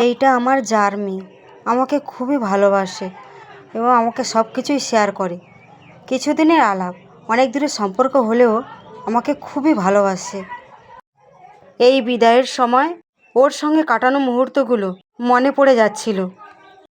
এইটা আমার জার মেয়ে, আমাকে খুবই ভালোবাসে এবং আমাকে সব কিছুই শেয়ার করে। কিছুদিনের আলাপ, অনেক দূরের সম্পর্ক হলেও আমাকে খুবই ভালোবাসে। এই বিদায়ের সময় ওর সঙ্গে কাটানো মুহূর্তগুলো মনে পড়ে যাচ্ছিল।